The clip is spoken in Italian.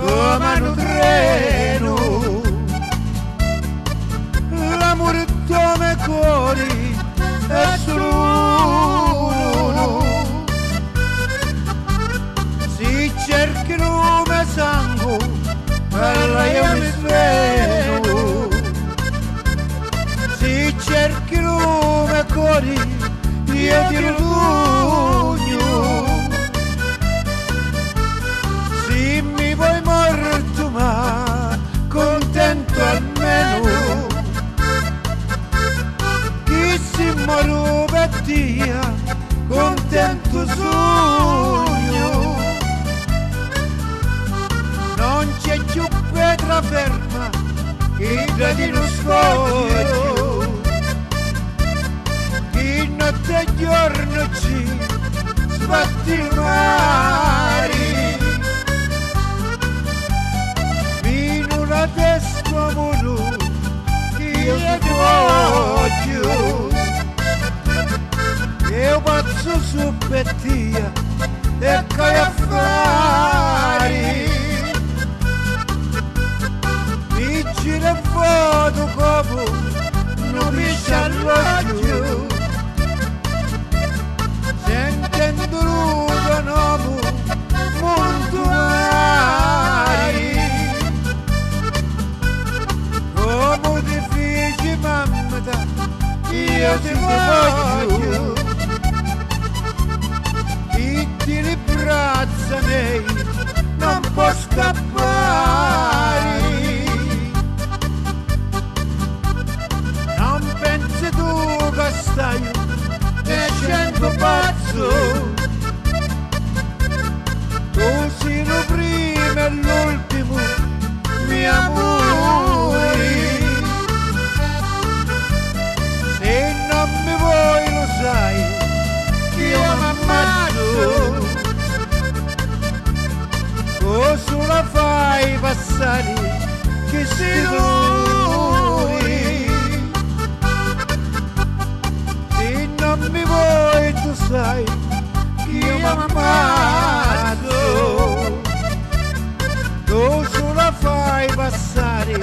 come un treno, l'amore come cuori è solo uno, si cerchi come sangue alla io mi sveno, si cerchi come cuori io ti rugno, se mi vuoi morto ma contento almeno, chi si muore per te contento sogno, non c'è più pietra ferma che gradino scoglio, che notte e giorno ci sbatti il mare, fino la testa muro che io ti voglio, io pazzo su per te e coi affari, mi gira foto come non mi s'alloggio, sentendo l'uno nome molto mari, come ti feci mamma, io ti voglio, e ti le braccia miei non può scappare, non pensi tu che stai nascendo pazzo, tu sei il primo e l'ultimo mio amore, se non mi vuoi lo sai che io mi ammazzo, cosa la fai passare che sei lui, se non mi vuoi tu sai che io mi ammazzo, cosa la fai passare